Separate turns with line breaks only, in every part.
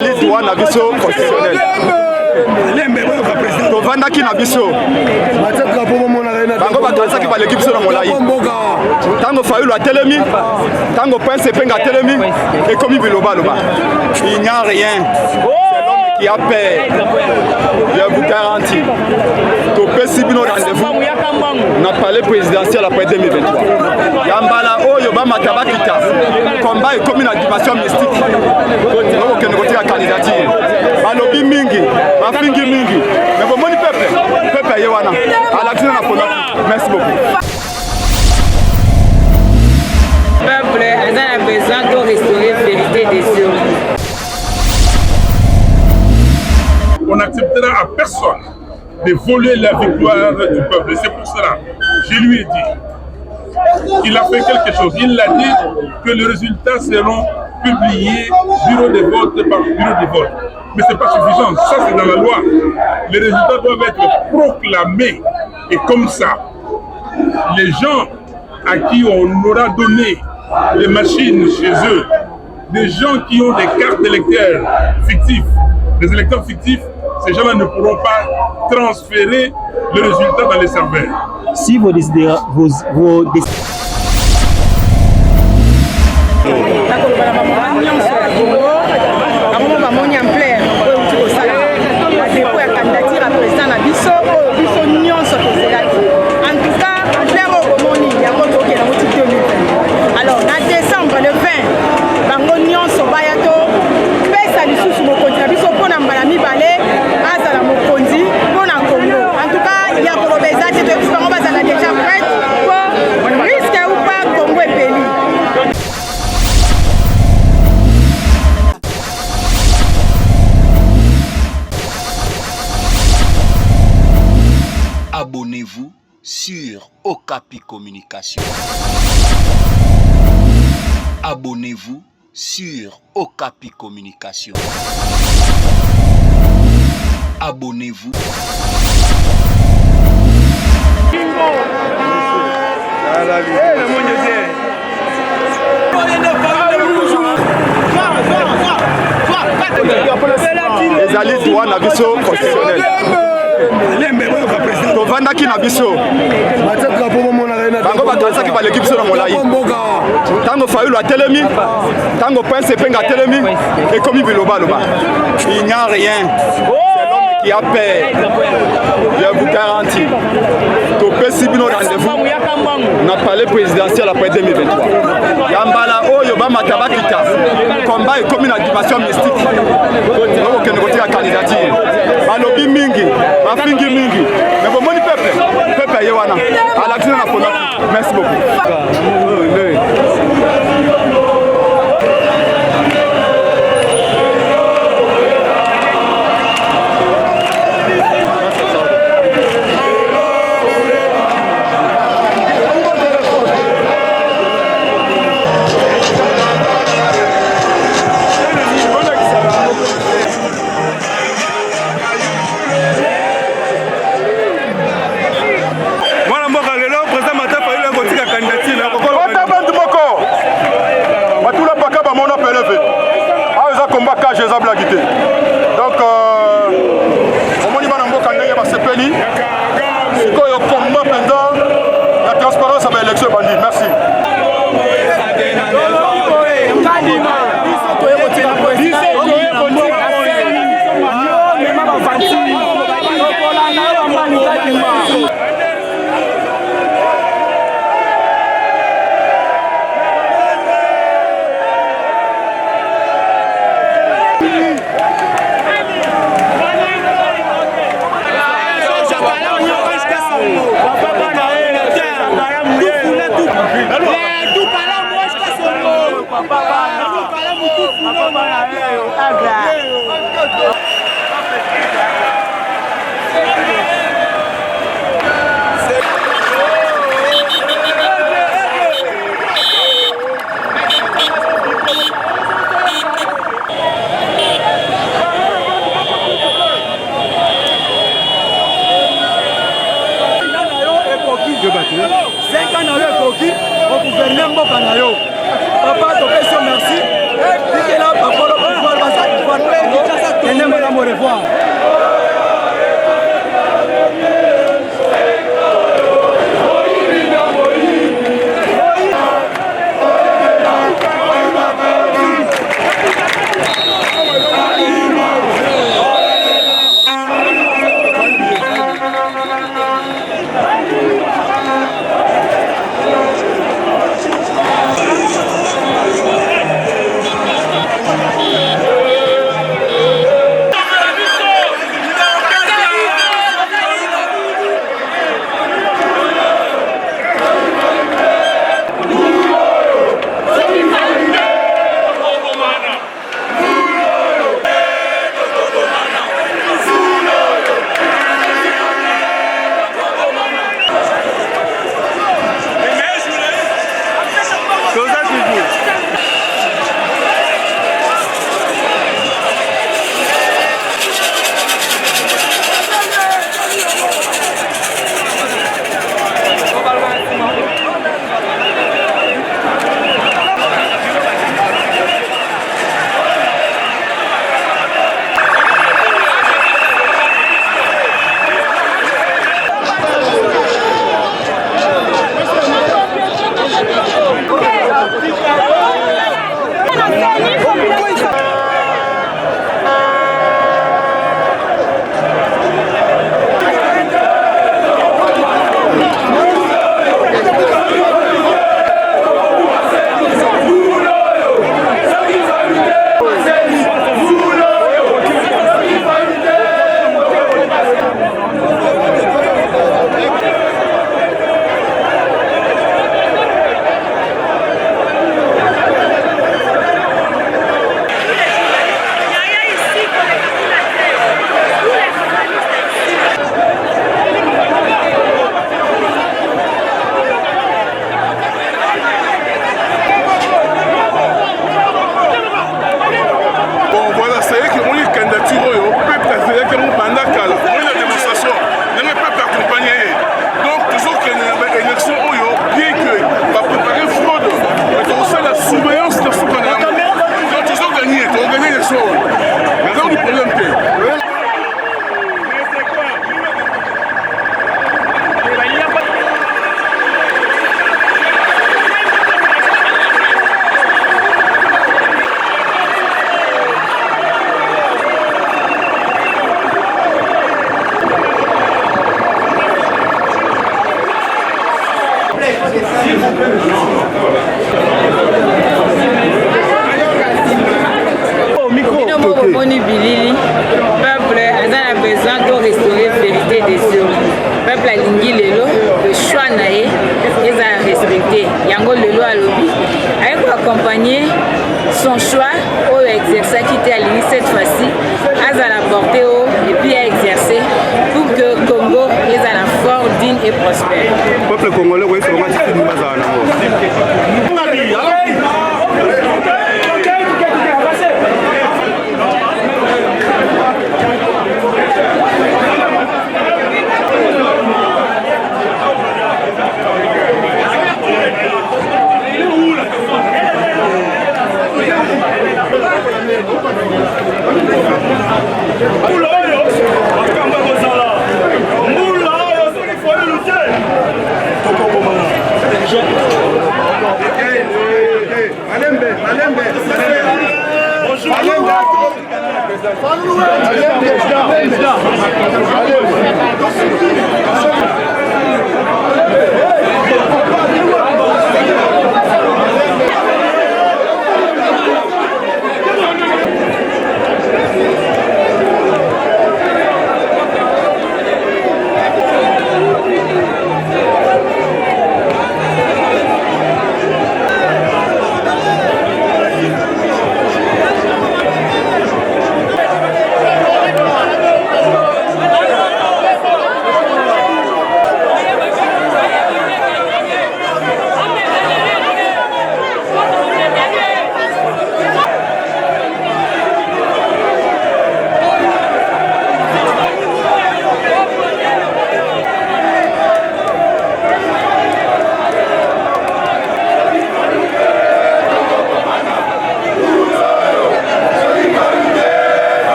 L'histoire na biso constitutionnel. Tovandaki na biso. Bango batanzaki ba l'équipe sur molai. Tango Fayulu a telemi, tango Prince Penga a telemi et comme biloba loba. Il n'y a rien. C'est l'homme qui a peur. Je vous garantis. Topé sibino rendez-vous. Na palais présidentiel après 2023. Yambala oyo ba matabakita. Combat et comme une dimension mystique. Donc on retire la candidature. Balobi mingi, bafingi mingi. Mais bon moni peuple yewana. À l'action na pona. Merci beaucoup.
Peuple a besoin de restaurer la vérité des yeux.
On n'acceptera à personne de voler la victoire du peuple. C'est pour cela que je lui ai dit qu'il a fait quelque chose. Il a dit que les résultats seront publiés bureau de vote par bureau de vote. Mais ce n'est pas suffisant. Ça, c'est dans la loi. Les résultats doivent être proclamés. Et comme ça, les gens à qui on aura donné les machines chez eux, des gens qui ont des cartes d'électeurs fictifs, des électeurs fictifs, ces gens-là ne pourront pas transférer le résultat dans les serveurs.
Si vos
abonnez-vous sur Okapi Communication. Abonnez-vous sur Okapi Communication. Abonnez-vous.
Les alliés droit na biso constitutionnel. Tovandaki na biso. Bango batanzaki ba l'équipe sur molai. Tango Fayulu a telemi, tango Prince Penga a telemi et comme biloba loba. Il n'y a rien. C'est l'homme qui a peur. Je vous garantis. Topé sibino rendez-vous. Na palais présidentiel après 2023. Yambala oyo ba matabakita. Combat et comme une dimension mystique. Donc on retire la candidature. Balobi mingi, bafingi mingi. Mais bon moni peuple yewana. À l'action na pona. Merci beaucoup. Donc, on va combat pendant la transparence à l'élection bandit. Merci.
Papa, merci.
revoir.
Son choix au exercer qui était aligné cette fois-ci, à la portée haut et puis à exercer pour que le Congo est à la fort, digne et prospère.
Le peuple congolais, oui, c'est vraiment difficile de nous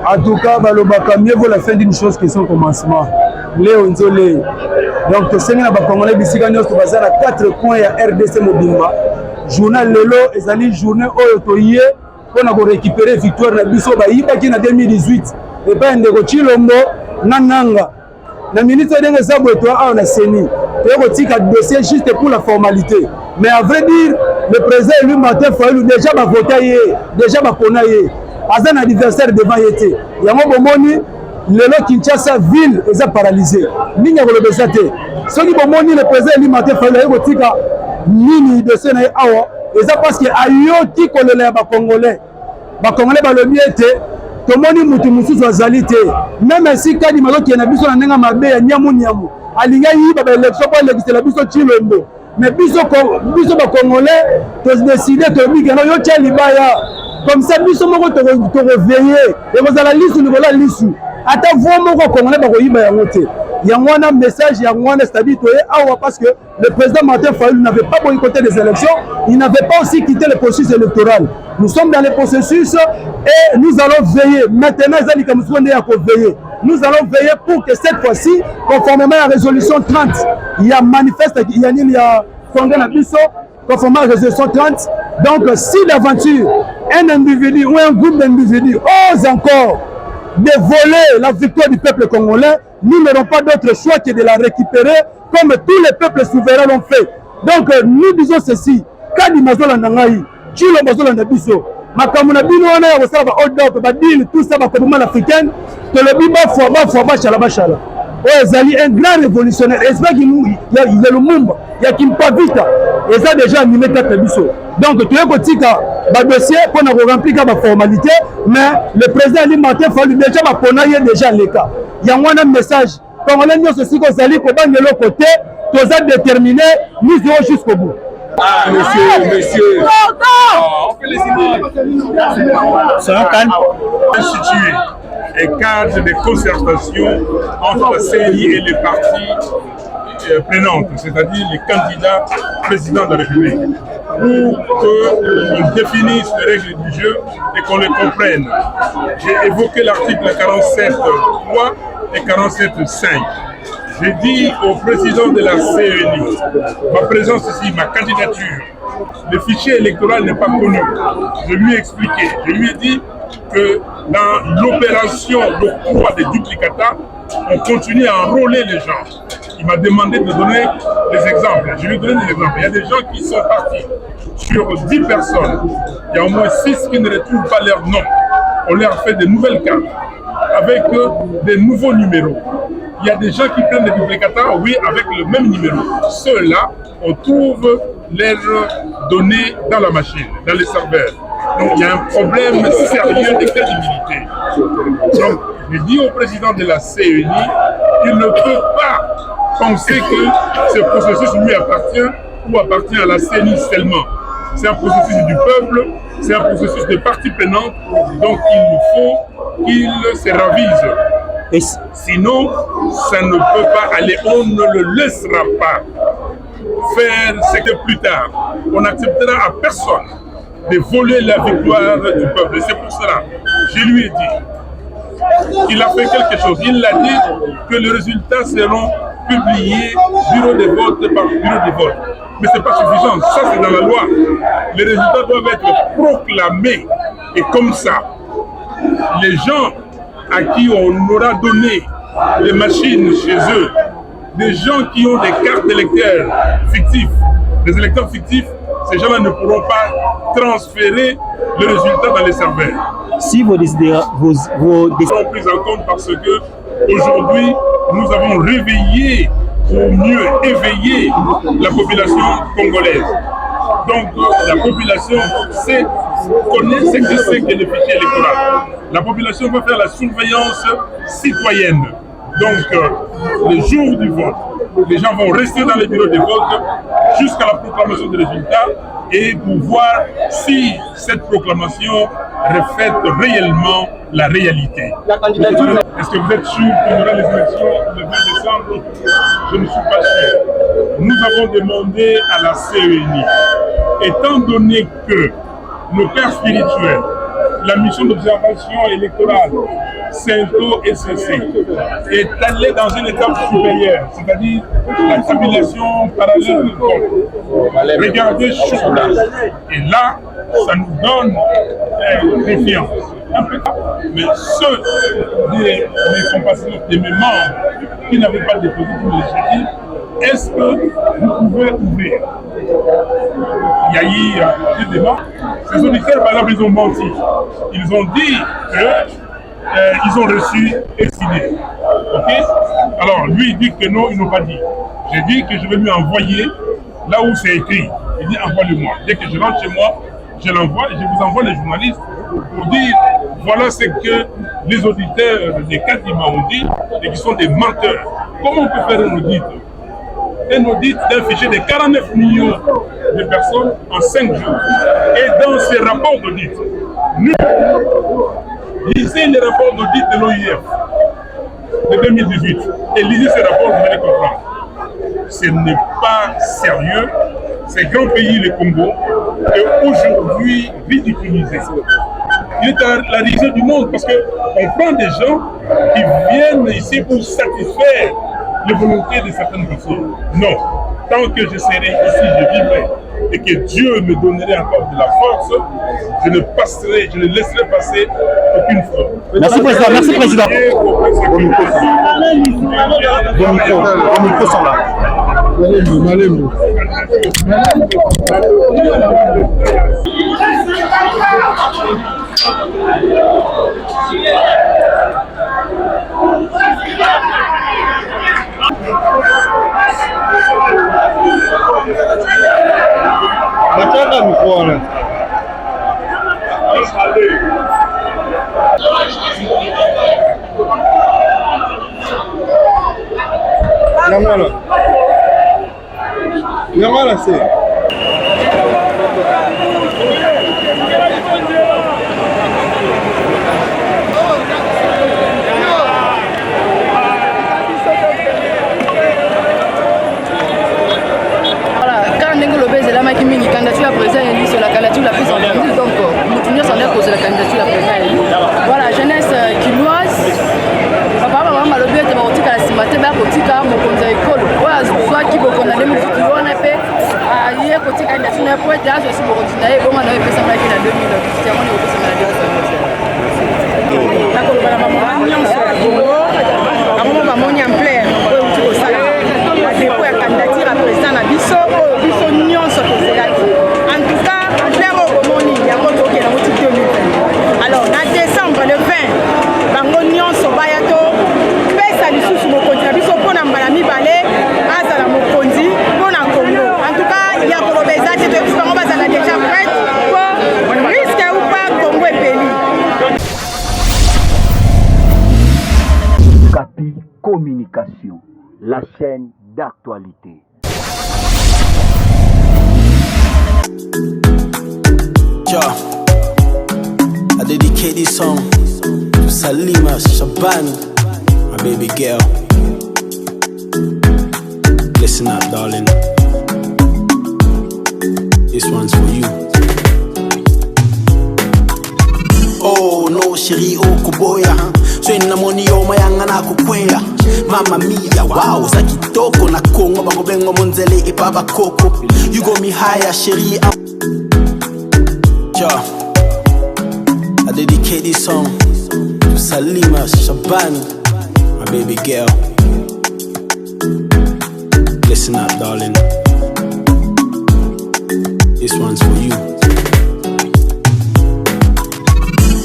En tout cas, mieux vaut la fin d'une chose que son commencement. Léo Nzolé. Donc, tu sais, nous avons 4 points à RDC Mobimba. Journal Lelo, et une journée oyotoye pour récupérer victoire na biso bayibaki na 2018 et pas ndeko Chilombo nananga na ministre de Zabwe toi on a seni et tika dossier juste pour la formalité, mais à vrai dire le président lui Martin Fayulu déjà va voter, déjà va connaître à un anniversaire devant été yango bomoni lelo Kinshasa ville est paralysée ninga ko le besate soki bomoni le président lui Martin Fayulu tika nini de ce n'est awa et ça parce que ayoti kolele ba congolais balobi ete tomoni mutu mususu azali te même si kadi mazoki na biso na ndenga mabe ya nyamu alinga yiba ba élection pour l'élection biso Chilombo mais biso ba congolais to décider to bigano yo tia libaya comme ça biso moko to réveiller et vous allez lisu ni bola lisu ata vo moko congolais ba ko yiba yango te. Il y a un message, il y a un c'est-à-dire parce que le président Martin Fayulu n'avait pas boycotté les élections, il n'avait pas aussi quitté le processus électoral. Nous sommes dans le processus et nous allons veiller. Maintenant, nous allons veiller pour que cette fois-ci, conformément à la résolution 30, il y a manifeste, il y a congrès à Bisso, conformément à la résolution 30. Donc, si l'aventure, un individu ou un groupe d'individus ose encore de voler la victoire du peuple congolais, nous n'aurons pas d'autre choix que de la récupérer comme tous les peuples souverains l'ont fait. Donc nous disons ceci, Kadi Mazola Nangaï, Chilo Mazola Nabiso, Makamuna Bino, tout ça, le gouvernement africain, que le Biba Chala. Zali un grand révolutionnaire. J'espère qu'il y a le monde, il y a Kimpa Vita, et ça déjà animé quatre biso. Donc tu es petit un dossier pour nous remplir la formalité, mais le président Ali Martin Fayulu déjà va connaître déjà les cas. Il y a un message. Quand on a dit ceci qu'on s'allie pour de l'autre côté, tous êtes déterminés, nous irons jusqu'au bout.
Ah, monsieur.
C'est un calme.
Institué un cadre de concertation entre la CENI et les partis prenantes, c'est-à-dire les candidats présidents de la République, pour qu'on définisse les règles du jeu et qu'on les comprenne. J'ai évoqué l'article 47.3 et 47.5. J'ai dit au président de la CENI, ma présence ici, ma candidature, le fichier électoral n'est pas connu. Je lui ai expliqué, je lui ai dit que dans l'opération d'octroi des duplicata, on continue à enrôler les gens. Il m'a demandé de donner des exemples. Je lui ai donné des exemples. Il y a des gens qui sont partis sur 10 personnes. Il y a au moins 6 qui ne retrouvent pas leur nom. On leur fait de nouvelles cartes avec des nouveaux numéros. Il y a des gens qui prennent des duplicata, oui, avec le même numéro. Ceux-là, on trouve leurs données dans la machine, dans les serveurs. Donc il y a un problème sérieux de crédibilité. Donc je dis au président de la CENI qu'il ne peut pas penser que ce processus lui appartient ou appartient à la CENI seulement. C'est un processus du peuple, c'est un processus de parties prenantes, donc il faut qu'il se ravise. Et sinon, ça ne peut pas aller, on ne le laissera pas faire ce que plus tard. On n'acceptera à personne de voler la victoire du peuple. C'est pour cela, je lui ai dit, il a fait quelque chose. Il a dit que les résultats seront publiés bureau de vote par bureau de vote. Mais ce n'est pas suffisant, ça c'est dans la loi. Les résultats doivent être proclamés. Et comme ça, les gens à qui on aura donné des machines chez eux, des gens qui ont des cartes d'électeurs fictifs, des électeurs fictifs, ces gens-là ne pourront pas transférer le résultat dans les serveurs.
Si vos décideurs
sont prises en compte parce que aujourd'hui, nous avons réveillé, ou mieux éveillé, la population congolaise. Donc la population connaît ce que c'est que le fichier électoral. La population va faire la surveillance citoyenne. Donc le jour du vote, les gens vont rester dans les bureaux de vote jusqu'à la proclamation des résultats et pour voir si cette proclamation reflète réellement la réalité. Est-ce que vous êtes sûr qu'il y aura les élections le 20 décembre? Je ne suis pas sûr. Nous avons demandé à la CENI, étant donné que nos pères spirituels, la mission d'observation électorale CENTO-SEC est allée dans une étape supérieure, c'est-à-dire la tabulation parallèle du vote. Regardez Choukla. Et là, ça nous donne confiance. Mais ceux de mes compatriotes, de mes membres qui n'avaient pas déposé pour législatif, est-ce que vous pouvez ouvrir? Il y a eu des débats. Ces auditeurs, par exemple, ils ont menti. Ils ont dit qu'ils ont reçu exilé. Ok? Alors, lui, il dit que non, ils n'ont pas dit. J'ai dit que je vais lui envoyer là où c'est écrit. Il dit envoie-le-moi. Dès que je rentre chez moi, je l'envoie et je vous envoie les journalistes pour dire voilà ce que les auditeurs des Kadima ont dit et qui sont des menteurs. Comment on peut faire un audit? Un audit d'un fichier de 49 millions de personnes en 5 jours. Et dans ces rapports d'audit, nous lisez les rapports d'audit de l'OIF de 2018 et lisez ces rapports, vous allez comprendre. Ce n'est pas sérieux. Ce grand pays, le Congo, est aujourd'hui ridiculisé. Il est à la risée du monde parce qu'on prend des gens qui viennent ici pour satisfaire les volontés de certaines personnes. Non. Tant que je serai ici, je vivrai. Et que Dieu me donnerait encore de la force, je ne laisserai passer aucune fois.
Merci Président, merci Président. Bon micro sont là. Matanga mikono. Nyamala se.
candidature à président élu sur la candidature la plus entendue, donc Moutounier s'en est posé la candidature à président élu. Voilà, jeunesse quinoise, papa maman malobi ete bakotika na nsima te bakotika mokonzi ya ekolo oyo azwaki bokonzi na 2018 wana mpe aye kotika candidature na ye po ete azwa esi bokonzi na ye bongo na ye epesamaki na 2018 yango nde kopesama na 2018 nakoloba na bamama nyonso ya Congo bamama bamoni ampleur oyo uti kosala badepo ya candidature ya président na biso oyo biso nyonso tozelaki en tout cas ampleur oyo bomoni yango tokenda moti 2020 alors na décembre le 20 bango nyonso baya to pesa lisusu mokonzi na biso mpona mbala mibale azala mokonzi mpona Congo en tout cas ya koloba eza te toyebisi bango bazala déjà prête po risque ou pas Congo epeli.
Capi Communication, la chaîne d'actualité.
Yeah. I dedicate this song to Salima Shaban, my baby girl. Listen up, darling. This one's for you. Oh no, chérie, oh kuboya. Swing na money, oh mayanga na kukwea. Mama mia, wow, za kitoko na Kongo bako bengo monzele e baba koko. You got me higher, chérie. Yeah. I dedicate this song to Salima Shaban, my baby girl. Listen up, darling. This one's for you.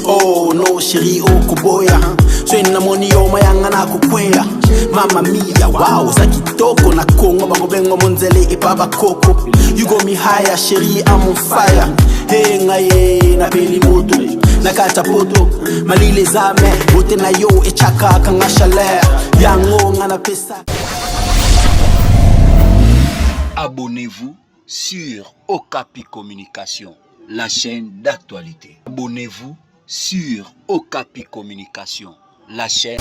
Oh no, chérie, oh kuboya. Swing na money, oh mayanga na kukwea. Mama mia, wow, za kitoko na Kongo bako bengo monzele e baba koko. You got me higher, chérie, I'm on fire. Hey ngaye na peli moto nakata poto malile zame bote na yo echaka kanga chaleur yango ngana pesa.
Abonnez-vous sur Okapi Communication, la chaîne d'actualité. Abonnez-vous sur Okapi Communication, la chaîne